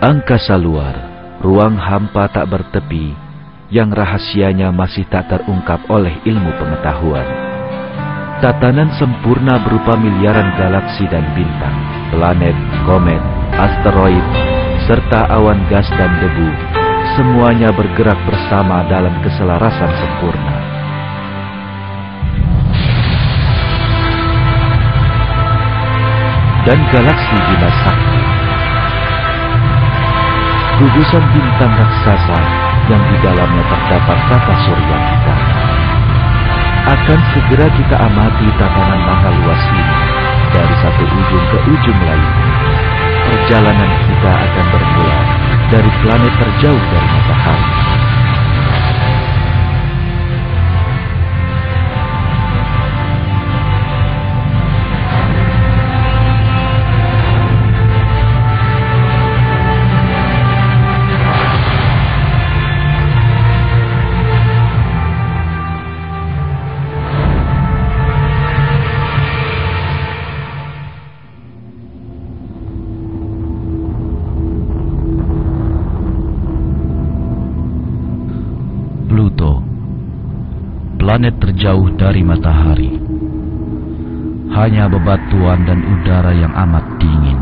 Angkasa luar, ruang hampa tak bertepi, yang rahasianya masih tak terungkap oleh ilmu pengetahuan. Tatanan sempurna berupa miliaran galaksi dan bintang, planet, komet, asteroid, serta awan gas dan debu, semuanya bergerak bersama dalam keselarasan sempurna. Dan galaksi Bima Sakti, gugusan bintang raksasa yang di dalamnya terdapat tata surya kita, akan segera kita amati tatanan maha luas ini dari satu ujung ke ujung lain. Perjalanan kita akan bermula dari planet terjauh dari matahari. planet terjauh dari matahari. Hanya bebatuan dan udara yang amat dingin.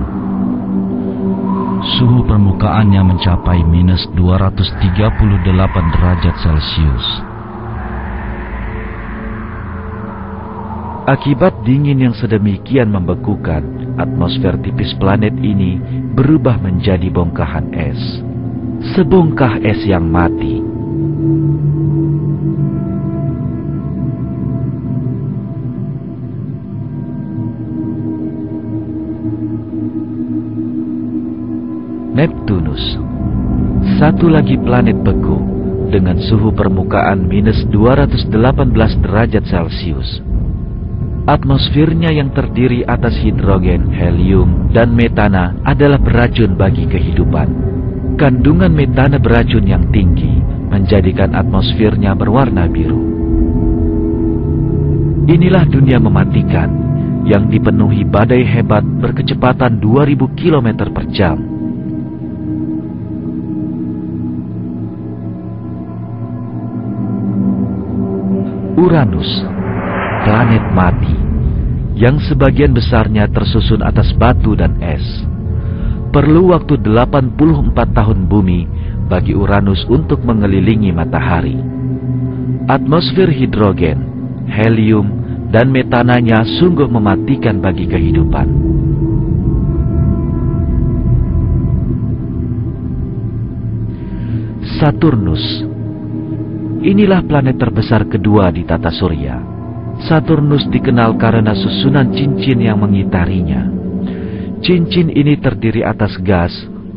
Suhu permukaannya mencapai minus 238 derajat Celcius. Akibat dingin yang sedemikian membekukan, atmosfer tipis planet ini berubah menjadi bongkahan es. Sebongkah es yang mati. Neptunus, satu lagi planet beku dengan suhu permukaan minus 218 derajat Celcius. Atmosfernya yang terdiri atas hidrogen, helium, dan metana adalah beracun bagi kehidupan. Kandungan metana beracun yang tinggi menjadikan atmosfernya berwarna biru. Inilah dunia mematikan yang dipenuhi badai hebat berkecepatan 2000 km per jam. Uranus, planet mati, yang sebagian besarnya tersusun atas batu dan es. Perlu waktu 84 tahun bumi bagi Uranus untuk mengelilingi matahari. Atmosfer hidrogen, helium, dan metananya sungguh mematikan bagi kehidupan. Saturnus, inilah planet terbesar kedua di tata surya. Saturnus dikenal karena susunan cincin yang mengitarinya. Cincin ini terdiri atas gas,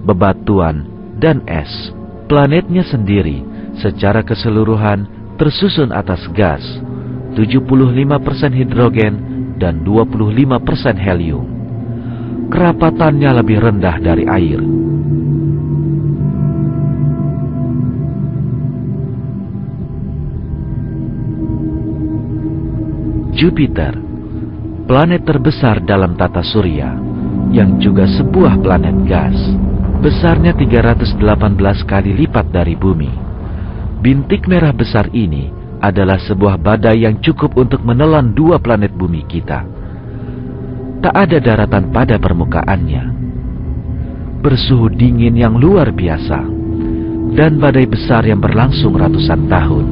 bebatuan, dan es. Planetnya sendiri secara keseluruhan tersusun atas gas, 75% hidrogen dan 25% helium. Kerapatannya lebih rendah dari air. Jupiter, planet terbesar dalam tata surya, yang juga sebuah planet gas. Besarnya 318 kali lipat dari bumi. Bintik merah besar ini adalah sebuah badai yang cukup untuk menelan 2 planet bumi kita. Tak ada daratan pada permukaannya. Bersuhu dingin yang luar biasa, dan badai besar yang berlangsung ratusan tahun.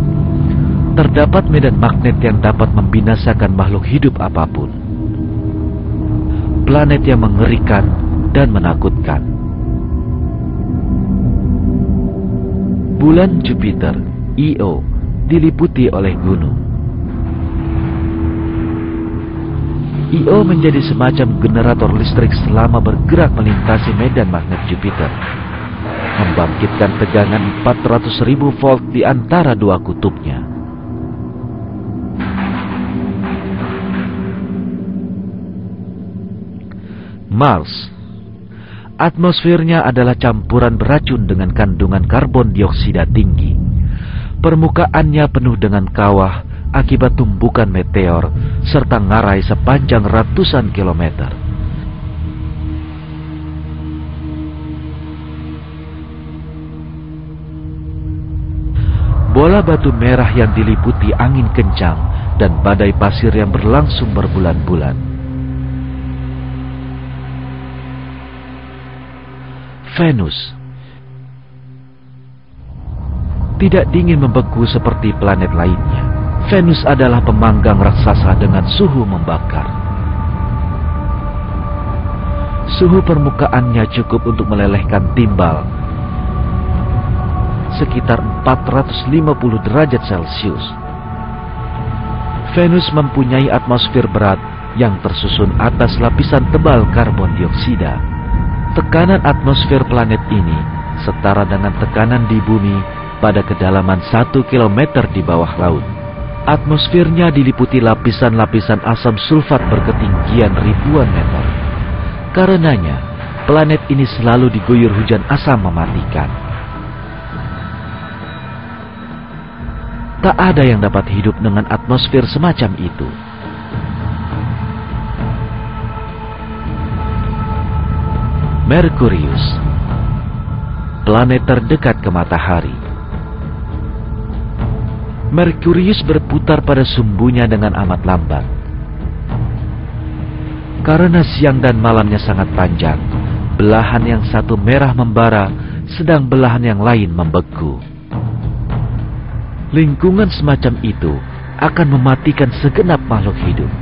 Terdapat medan magnet yang dapat membinasakan makhluk hidup apapun. Planet yang mengerikan dan menakutkan. Bulan Jupiter, Io, diliputi oleh gunung. Io menjadi semacam generator listrik selama bergerak melintasi medan magnet Jupiter, membangkitkan tegangan 400.000 volt di antara 2 kutubnya. Mars, atmosfernya adalah campuran beracun dengan kandungan karbon dioksida tinggi. Permukaannya penuh dengan kawah akibat tumbukan meteor serta ngarai sepanjang ratusan kilometer. Bola batu merah yang diliputi angin kencang dan badai pasir yang berlangsung berbulan-bulan. Venus tidak dingin membeku seperti planet lainnya. Venus adalah pemanggang raksasa dengan suhu membakar. Suhu permukaannya cukup untuk melelehkan timbal sekitar 450 derajat Celcius. Venus mempunyai atmosfer berat yang tersusun atas lapisan tebal karbon dioksida. Tekanan atmosfer planet ini setara dengan tekanan di bumi pada kedalaman 1 km di bawah laut. Atmosfernya diliputi lapisan-lapisan asam sulfat berketinggian ribuan meter. Karenanya, planet ini selalu diguyur hujan asam mematikan. Tak ada yang dapat hidup dengan atmosfer semacam itu. Merkurius, planet terdekat ke matahari. Merkurius berputar pada sumbunya dengan amat lambat. Karena siang dan malamnya sangat panjang, belahan yang satu merah membara, sedang belahan yang lain membeku. Lingkungan semacam itu akan mematikan segenap makhluk hidup.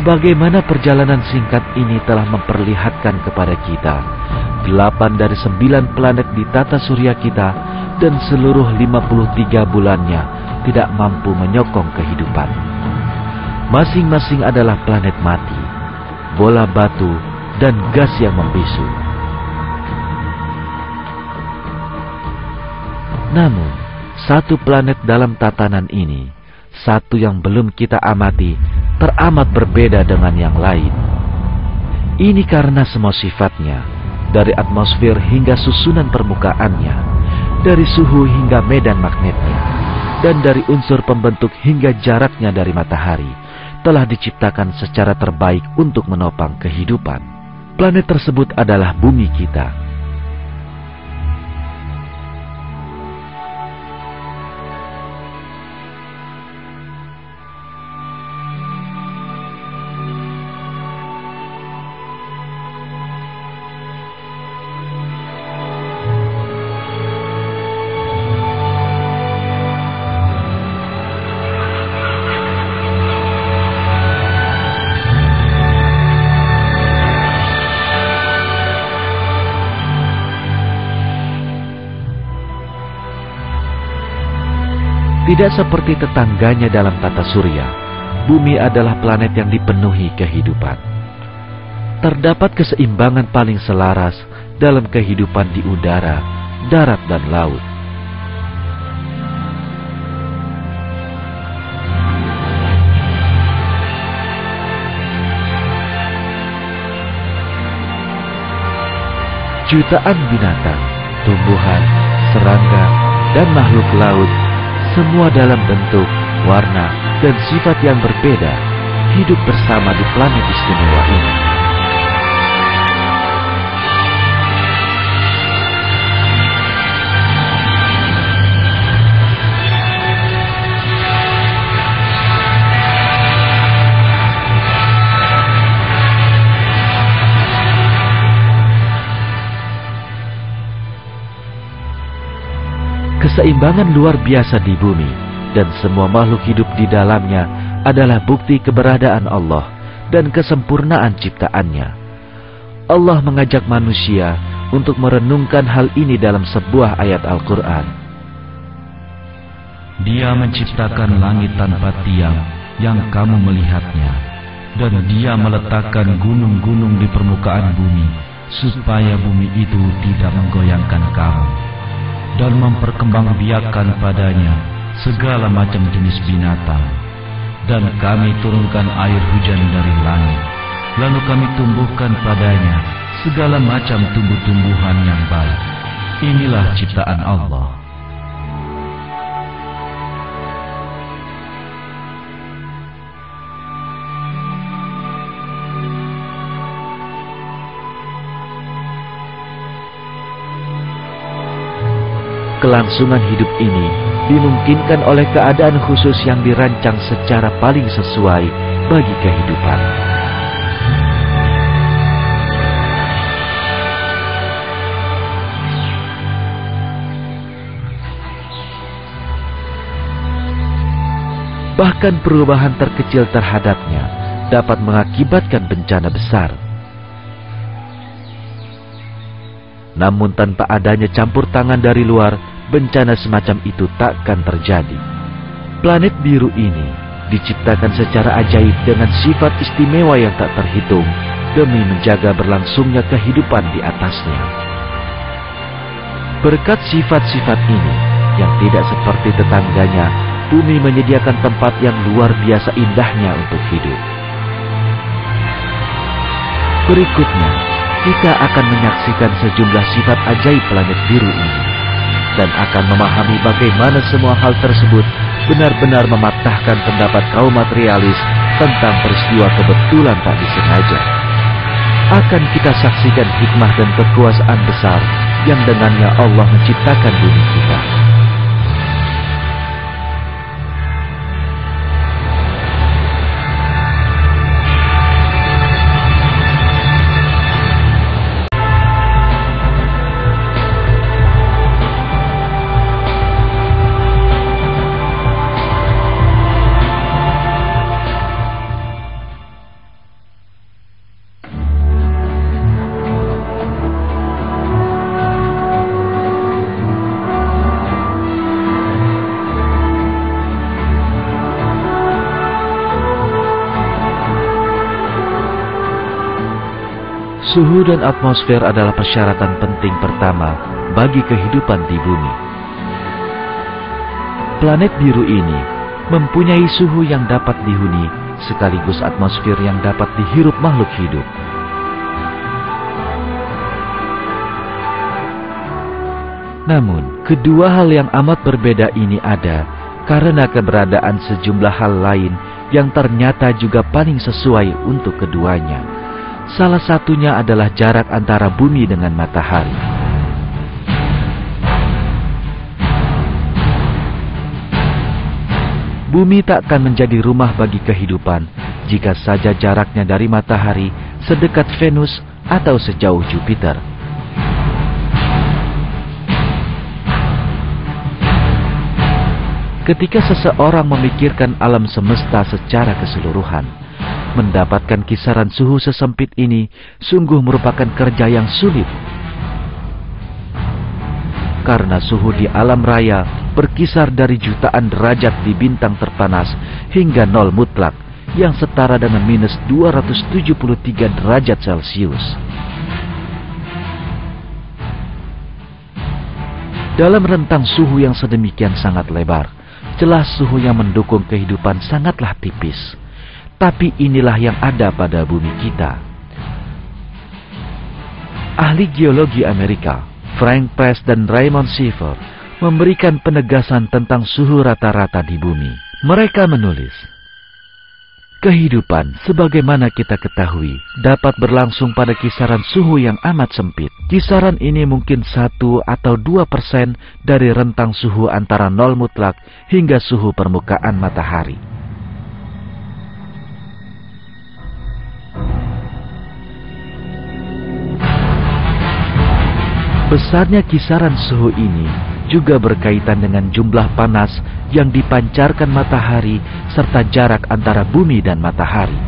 Sebagaimana perjalanan singkat ini telah memperlihatkan kepada kita, 8 dari 9 planet di tata surya kita dan seluruh 53 bulannya tidak mampu menyokong kehidupan. Masing-masing adalah planet mati, bola batu, dan gas yang membisu. Namun, satu planet dalam tatanan ini, satu yang belum kita amati, teramat berbeda dengan yang lain. Ini karena semua sifatnya, dari atmosfer hingga susunan permukaannya, dari suhu hingga medan magnetnya, dan dari unsur pembentuk hingga jaraknya dari matahari, telah diciptakan secara terbaik untuk menopang kehidupan. Planet tersebut adalah bumi kita. Tidak seperti tetangganya dalam tata surya, bumi adalah planet yang dipenuhi kehidupan. Terdapat keseimbangan paling selaras dalam kehidupan di udara, darat, dan laut. Jutaan binatang, tumbuhan, serangga, dan makhluk laut, semua dalam bentuk, warna, dan sifat yang berbeda, hidup bersama di planet istimewa ini. Keseimbangan luar biasa di bumi dan semua makhluk hidup di dalamnya adalah bukti keberadaan Allah dan kesempurnaan ciptaannya. Allah mengajak manusia untuk merenungkan hal ini dalam sebuah ayat Al-Quran. Dia menciptakan langit tanpa tiang yang kamu melihatnya, dan Dia meletakkan gunung-gunung di permukaan bumi supaya bumi itu tidak menggoyangkan kamu, dan memperkembangbiakkan padanya segala macam jenis binatang. Dan kami turunkan air hujan dari langit, lalu kami tumbuhkan padanya segala macam tumbuh-tumbuhan yang baik. Inilah ciptaan Allah. Kelangsungan hidup ini dimungkinkan oleh keadaan khusus yang dirancang secara paling sesuai bagi kehidupan. Bahkan perubahan terkecil terhadapnya dapat mengakibatkan bencana besar. Namun tanpa adanya campur tangan dari luar, bencana semacam itu takkan terjadi. Planet biru ini diciptakan secara ajaib dengan sifat istimewa yang tak terhitung demi menjaga berlangsungnya kehidupan di atasnya. Berkat sifat-sifat ini yang tidak seperti tetangganya, bumi menyediakan tempat yang luar biasa indahnya untuk hidup. Berikutnya, kita akan menyaksikan sejumlah sifat ajaib planet biru ini. dan akan memahami bagaimana semua hal tersebut benar-benar mematahkan pendapat kaum materialis tentang peristiwa kebetulan tak disengaja. Akan kita saksikan hikmah dan kekuasaan besar yang dengannya Allah menciptakan bumi kita. Suhu dan atmosfer adalah persyaratan penting pertama bagi kehidupan di bumi. Planet biru ini mempunyai suhu yang dapat dihuni sekaligus atmosfer yang dapat dihirup makhluk hidup. Namun, kedua hal yang amat berbeda ini ada karena keberadaan sejumlah hal lain yang ternyata juga paling sesuai untuk keduanya. Salah satunya adalah jarak antara bumi dengan matahari. Bumi tak akan menjadi rumah bagi kehidupan jika saja jaraknya dari matahari sedekat Venus atau sejauh Jupiter. Ketika seseorang memikirkan alam semesta secara keseluruhan, mendapatkan kisaran suhu sesempit ini sungguh merupakan kerja yang sulit. Karena suhu di alam raya berkisar dari jutaan derajat di bintang terpanas hingga nol mutlak yang setara dengan minus 273 derajat Celcius. Dalam rentang suhu yang sedemikian sangat lebar, celah suhu yang mendukung kehidupan sangatlah tipis. Tapi inilah yang ada pada bumi kita. Ahli geologi Amerika, Frank Press dan Raymond Schaefer, memberikan penegasan tentang suhu rata-rata di bumi. Mereka menulis, kehidupan sebagaimana kita ketahui dapat berlangsung pada kisaran suhu yang amat sempit. Kisaran ini mungkin 1 atau 2% dari rentang suhu antara nol mutlak hingga suhu permukaan matahari. Besarnya kisaran suhu ini juga berkaitan dengan jumlah panas yang dipancarkan matahari serta jarak antara bumi dan matahari.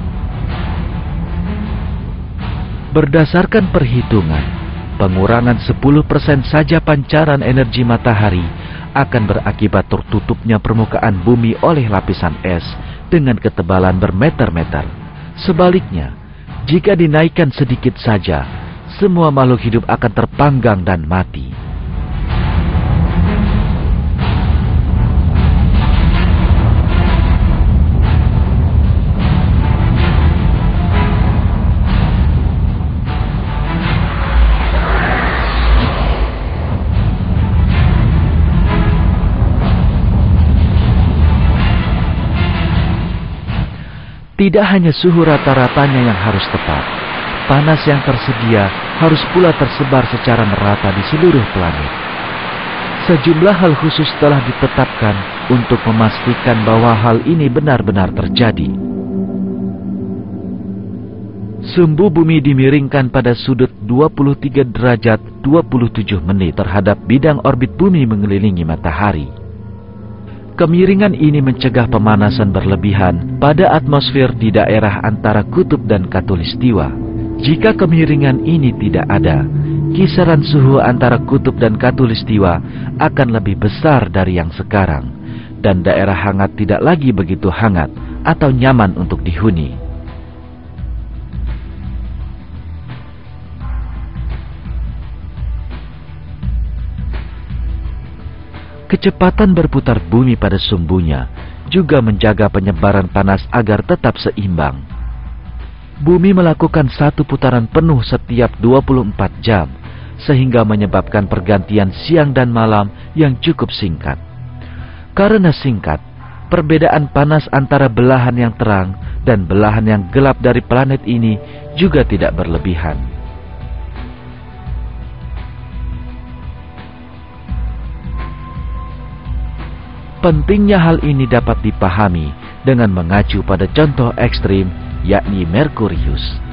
Berdasarkan perhitungan, pengurangan 10% saja pancaran energi matahari akan berakibat tertutupnya permukaan bumi oleh lapisan es dengan ketebalan bermeter-meter. Sebaliknya, jika dinaikkan sedikit saja, semua makhluk hidup akan terpanggang dan mati. Tidak hanya suhu rata-ratanya yang harus tepat, panas yang tersedia harus pula tersebar secara merata di seluruh planet. Sejumlah hal khusus telah ditetapkan untuk memastikan bahwa hal ini benar-benar terjadi. Sumbu bumi dimiringkan pada sudut 23 derajat 27 menit terhadap bidang orbit bumi mengelilingi matahari. Kemiringan ini mencegah pemanasan berlebihan pada atmosfer di daerah antara kutub dan khatulistiwa. Jika kemiringan ini tidak ada, kisaran suhu antara kutub dan khatulistiwa akan lebih besar dari yang sekarang, dan daerah hangat tidak lagi begitu hangat atau nyaman untuk dihuni. Kecepatan berputar bumi pada sumbunya juga menjaga penyebaran panas agar tetap seimbang. Bumi melakukan satu putaran penuh setiap 24 jam, sehingga menyebabkan pergantian siang dan malam yang cukup singkat. Karena singkat, perbedaan panas antara belahan yang terang dan belahan yang gelap dari planet ini juga tidak berlebihan. Pentingnya hal ini dapat dipahami dengan mengacu pada contoh ekstrim, yakni Merkurius.